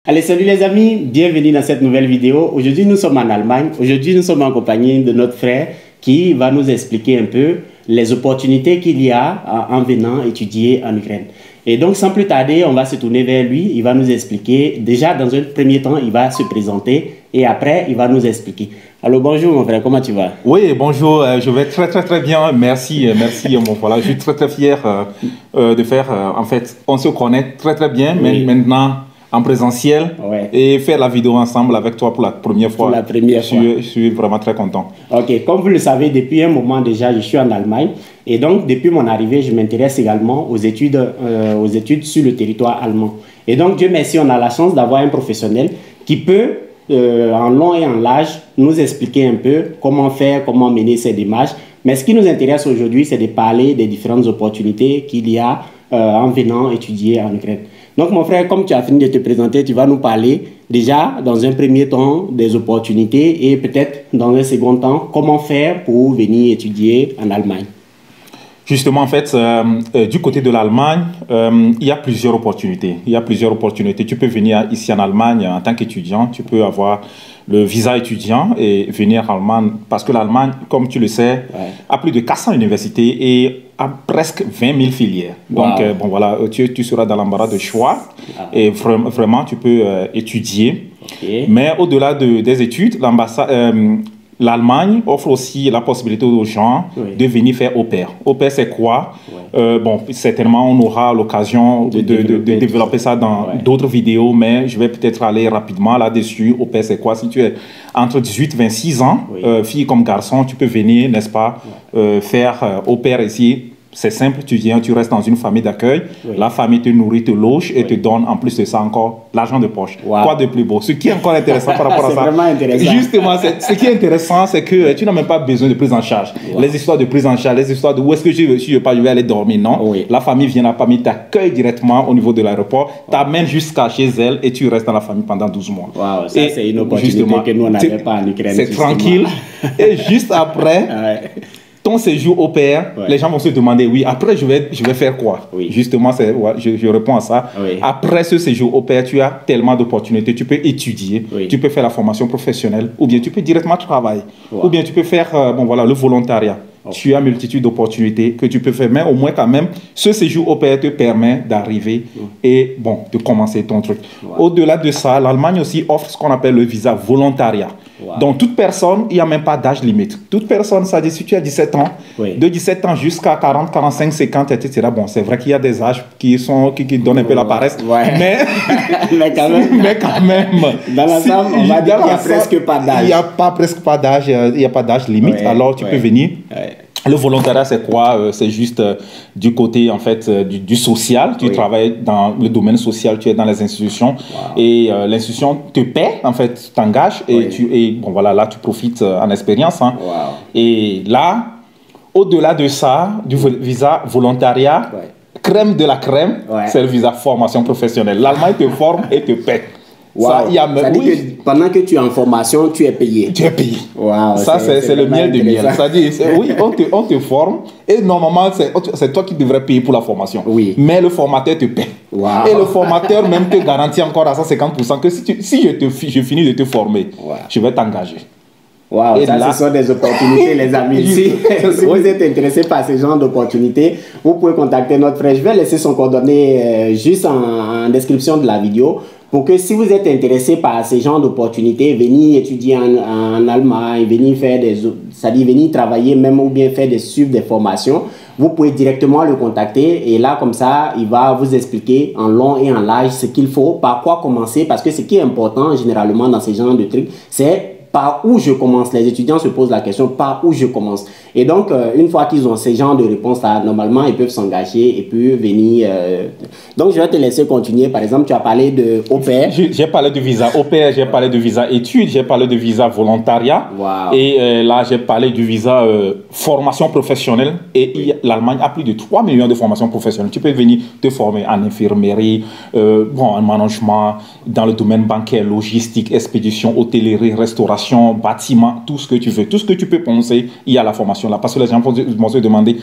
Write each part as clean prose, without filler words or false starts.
Allez, salut les amis, bienvenue dans cette nouvelle vidéo. Aujourd'hui, nous sommes en Allemagne. Aujourd'hui, nous sommes en compagnie de notre frère qui va nous expliquer un peu les opportunités qu'il y a en venant étudier en Ukraine. Et donc, sans plus tarder, on va se tourner vers lui. Il va nous expliquer. Déjà, dans un premier temps, il va se présenter et après, il va nous expliquer. Alors, bonjour mon frère, comment tu vas? Oui, bonjour, je vais très bien, merci. Bon, voilà, je suis très fier de faire, en fait, on se connaît très bien, mais maintenant en présentiel et faire la vidéo ensemble avec toi pour la première fois. Pour la première fois. Je suis vraiment très content. Ok, comme vous le savez, depuis un moment déjà, je suis en Allemagne et donc depuis mon arrivée, je m'intéresse également aux études sur le territoire allemand. Et donc, Dieu merci, on a la chance d'avoir un professionnel qui peut en long et en large, nous expliquer un peu comment faire, comment mener ces démarches. Mais ce qui nous intéresse aujourd'hui, c'est de parler des différentes opportunités qu'il y a en venant étudier en Ukraine. Donc, mon frère, comme tu as fini de te présenter, tu vas nous parler déjà, dans un premier temps, des opportunités et peut-être, dans un second temps, comment faire pour venir étudier en Allemagne. Justement, en fait, du côté de l'Allemagne, il y a plusieurs opportunités. Tu peux venir ici en Allemagne en tant qu'étudiant. Tu peux avoir le visa étudiant et venir en Allemagne. Parce que l'Allemagne, comme tu le sais, a plus de 400 universités et a presque 20 000 filières. Donc, bon, voilà, tu seras dans l'embarras de choix. Et vraiment, tu peux étudier. Mais au-delà des études, l'Allemagne offre aussi la possibilité aux gens de venir faire au pair. Au pair, c'est quoi? Bon, certainement, on aura l'occasion de développer ça dans d'autres vidéos, mais je vais peut-être aller rapidement là-dessus. Au pair, c'est quoi? Si tu es entre 18 et 26 ans, fille comme garçon, tu peux venir, n'est-ce pas, faire au pair ici. C'est simple, tu viens, tu restes dans une famille d'accueil, la famille te nourrit, te loge et te donne en plus de ça encore l'argent de poche. Quoi de plus beau? Ce qui est encore intéressant par rapport à ça, vraiment intéressant. Justement, ce qui est intéressant, c'est que tu n'as même pas besoin de prise en charge. Les histoires de prise en charge, les histoires de où est-ce que si je vais aller dormir, non. La famille vient, la famille t'accueille directement au niveau de l'aéroport, t'amène jusqu'à chez elle et tu restes dans la famille pendant 12 mois. Ça c'est une opportunité que nous on n'avait pas en Ukraine. C'est tranquille. Et juste après... Ton séjour au pair, les gens vont se demander, oui, après je vais faire quoi? Justement, je réponds à ça. Après ce séjour au pair, tu as tellement d'opportunités. Tu peux étudier, tu peux faire la formation professionnelle, ou bien tu peux directement travailler, ou bien tu peux faire bon, voilà, le volontariat. Tu as une multitude d'opportunités que tu peux faire, mais au moins quand même, ce séjour au pair te permet d'arriver et bon, de commencer ton truc. Au-delà de ça, l'Allemagne aussi offre ce qu'on appelle le visa volontariat. Donc, toute personne, il n'y a même pas d'âge limite. Toute personne, ça dit si tu as 17 ans, de 17 ans jusqu'à 40, 45, 50, etc. Bon, c'est vrai qu'il y a des âges qui donnent un peu la paresse, mais quand même. Dans l'ensemble, on va dire qu'il n'y a presque pas d'âge. Il n'y a presque pas d'âge, il n'y a pas d'âge limite, alors tu peux venir. Le volontariat, c'est quoi? C'est juste du côté, en fait, du social. Tu travailles dans le domaine social, tu es dans les institutions. Et l'institution te paie, en fait, t'engages. Et bon, voilà, là, tu profites en expérience. Hein. Et là, au-delà de ça, du visa volontariat, crème de la crème, c'est le visa formation professionnelle. L'Allemagne te forme et te paie. Ça dire que pendant que tu es en formation, tu es payé. Tu es payé. Ça, c'est le miel de miel. C'est-à-dire, oui, on te forme et normalement, c'est toi qui devrais payer pour la formation. Mais le formateur te paie. Et le formateur même te garantit encore à 150% que si je finis de te former, je vais t'engager. Et ça, là, ce sont des opportunités, les amis. Si vous êtes intéressé par ce genre d'opportunités, vous pouvez contacter notre frère. Je vais laisser son coordonnées juste en description de la vidéo pour que si vous êtes intéressé par ce genre d'opportunités, venir étudier en Allemagne, venir travailler même ou bien suivre des formations, vous pouvez directement le contacter et là, comme ça, il va vous expliquer en long et en large ce qu'il faut, par quoi commencer, parce que ce qui est important généralement dans ce genre de trucs, c'est par où je commence. Les étudiants se posent la question par où je commence. Et donc, une fois qu'ils ont ce genre de réponse-là, normalement, ils peuvent s'engager et puis venir. Donc, je vais te laisser continuer. Par exemple, tu as parlé de au pair. J'ai parlé de visa au pair, j'ai parlé de visa études, j'ai parlé de visa volontariat. Et là, j'ai parlé du visa formation professionnelle. Et l'Allemagne a plus de 3 millions de formations professionnelles. Tu peux venir te former en infirmerie, en management, dans le domaine bancaire, logistique, expédition, hôtellerie, restauration, restauration, bâtiment, tout ce que tu veux. Tout ce que tu peux penser, il y a la formation là. Parce que les gens vont se demander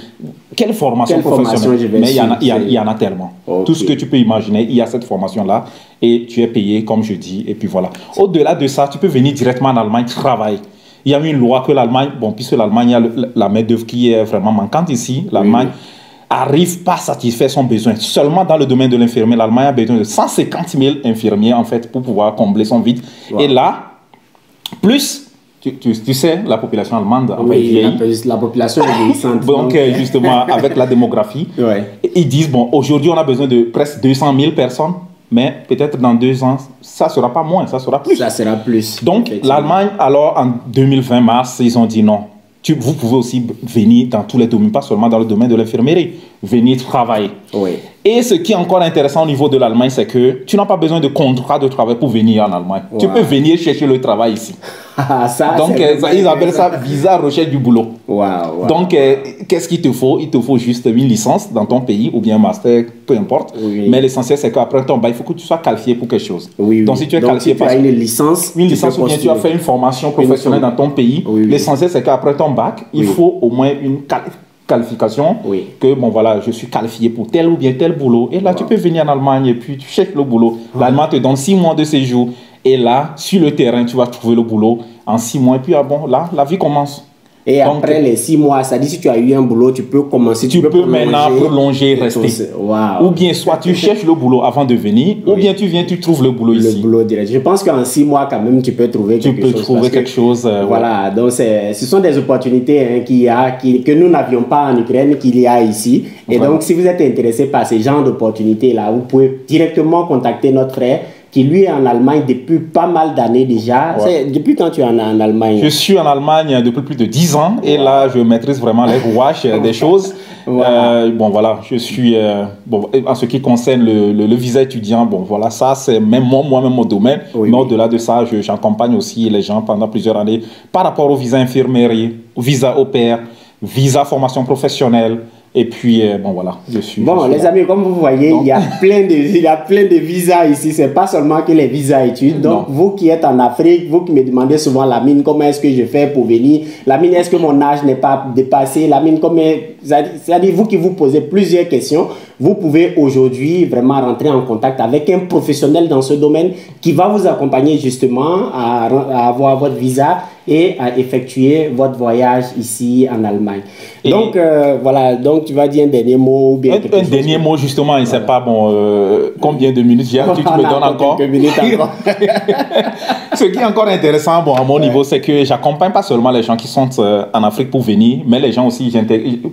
quelle formation professionnelle. Mais il y en a tellement. Okay. Tout ce que tu peux imaginer, il y a cette formation-là et tu es payé, comme je dis, et puis voilà. Au-delà de ça, tu peux venir directement en Allemagne travailler. Il y a une loi que l'Allemagne, bon, puisque l'Allemagne, il y a la main-d'œuvre qui est vraiment manquante ici, l'Allemagne arrive pas à satisfaire son besoin. Seulement dans le domaine de l'infirmier, l'Allemagne a besoin de 150 000 infirmiers, en fait, pour pouvoir combler son vide. Wow. Et là, plus, tu sais, la population allemande a vieilli. La population est vieillissante. Donc, justement, avec la démographie, ils disent, bon, aujourd'hui, on a besoin de presque 200 000 personnes, mais peut-être dans 2 ans, ça ne sera pas moins, ça sera plus. Ça sera plus. Donc, l'Allemagne, alors, en 2020, mars, ils ont dit non. Vous pouvez aussi venir dans tous les domaines, pas seulement dans le domaine de l'infirmerie, venir travailler. Oui. Et ce qui est encore intéressant au niveau de l'Allemagne, c'est que tu n'as pas besoin de contrat de travail pour venir en Allemagne. Wow. Tu peux venir chercher le travail ici. Donc, ils appellent ça visa recherche du boulot. Wow. Donc, qu'est-ce qu'il te faut? Il te faut juste une licence dans ton pays ou bien un master, peu importe. Oui. Mais l'essentiel, c'est qu'après ton bail, il faut que tu sois qualifié pour quelque chose. Oui. Donc, si tu es qualifié tu as une licence ou bien tu as fait une formation professionnelle dans ton pays, l'essentiel, c'est qu'après ton bac, il faut au moins une qualification, que bon voilà, je suis qualifié pour tel ou bien tel boulot. Et là, tu peux venir en Allemagne et puis tu cherches le boulot. L'Allemagne te donne 6 mois de séjour. Et là, sur le terrain, tu vas trouver le boulot en 6 mois. Et puis, bon, là, la vie commence. Et donc, après les 6 mois, ça dit si tu as eu un boulot, tu peux commencer. Tu peux maintenant prolonger, rester. Ou bien, soit tu cherches le boulot avant de venir, ou bien tu viens, tu trouves le boulot ici. Le boulot direct. Je pense qu'en 6 mois, quand même, tu peux trouver quelque chose. Voilà, donc ce sont des opportunités que nous n'avions pas en Ukraine, qu'il y a ici. Et donc, si vous êtes intéressé par ces genres d'opportunités-là, vous pouvez directement contacter notre frère, qui lui est en Allemagne depuis pas mal d'années déjà. Depuis quand tu es en Allemagne? Je suis en Allemagne depuis plus de 10 ans et là je maîtrise vraiment les rouages des choses. Bon voilà, je suis bon, en ce qui concerne le visa étudiant, bon voilà, ça c'est même moi-même mon domaine. Mais au-delà de ça, j'accompagne aussi les gens pendant plusieurs années par rapport au visa infirmerie, au visa au pair, visa formation professionnelle. Et puis, bon, voilà, je suis... Bon, les amis, comme vous voyez, il y a plein de visas ici. Ce n'est pas seulement que les visas études. Donc, vous qui êtes en Afrique, vous qui me demandez souvent, Lamine, comment est-ce que je fais pour venir? Lamine, est-ce que mon âge n'est pas dépassé? Lamine, c'est-à-dire, vous qui vous posez plusieurs questions, vous pouvez aujourd'hui vraiment rentrer en contact avec un professionnel dans ce domaine qui va vous accompagner justement à avoir votre visa et à effectuer votre voyage ici en Allemagne. Et donc, voilà, donc tu vas dire un dernier mot ou bien un dernier mot, justement, il ne sait pas bon, combien de minutes tu me donnes encore. Quelques minutes encore. Ce qui est encore intéressant, bon, à mon niveau, c'est que j'accompagne pas seulement les gens qui sont en Afrique pour venir, mais les gens aussi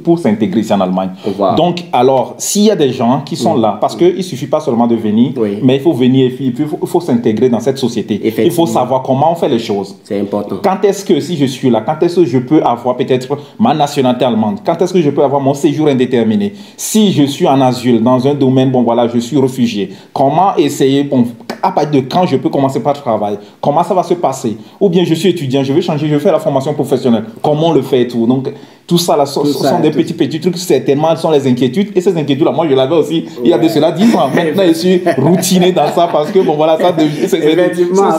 pour s'intégrer ici en Allemagne. Donc, alors, s'il y a des gens qui sont là, parce qu'il ne suffit pas seulement de venir, mais il faut venir et puis il faut s'intégrer dans cette société. Il faut savoir comment on fait les choses. C'est important. Quand est-ce que, si je suis là, quand est-ce que je peux avoir peut-être ma nationalité allemande? Quand est-ce que je peux avoir mon séjour indéterminé? Si je suis en asile dans un domaine, bon voilà, je suis réfugié. Comment essayer, bon, à partir de quand je peux commencer par travailler? Comment ça va se passer? Ou bien je suis étudiant, je veux changer, je veux faire la formation professionnelle. Comment on le fait et tout? Donc, tout ça, là, ce sont des petits trucs, certainement, ce sont les inquiétudes. Et ces inquiétudes-là, moi, je l'avais aussi il y a de cela 10 ans. Maintenant, je suis routiné dans ça parce que, bon, voilà, ça effectivement,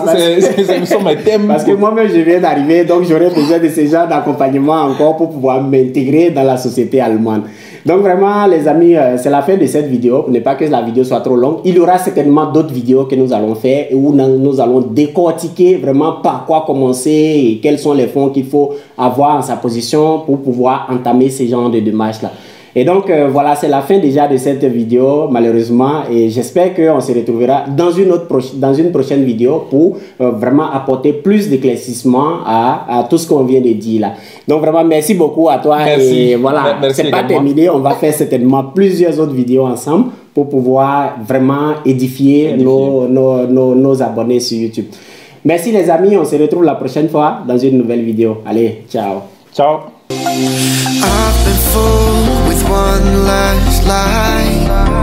sont mes thèmes. Parce que moi-même, je viens d'arriver, donc j'aurais besoin de ce genre d'accompagnement encore pour pouvoir m'intégrer dans la société allemande. Donc vraiment, les amis, c'est la fin de cette vidéo. Pour ne pas que la vidéo soit trop longue, il y aura certainement d'autres vidéos que nous allons faire où nous allons décortiquer vraiment par quoi commencer et quels sont les fonds qu'il faut avoir en sa position pour pouvoir entamer ce genre de démarches-là. Et donc, voilà, c'est la fin déjà de cette vidéo, malheureusement. Et j'espère qu'on se retrouvera dans une prochaine vidéo pour vraiment apporter plus d'éclaircissement à tout ce qu'on vient de dire là. Donc, vraiment, merci beaucoup à toi. Merci. Et voilà, c'est pas terminé. On va faire certainement plusieurs autres vidéos ensemble pour pouvoir vraiment édifier nos abonnés sur YouTube. Merci les amis. On se retrouve la prochaine fois dans une nouvelle vidéo. Allez, ciao. Ciao. I've been fooled with one last lie.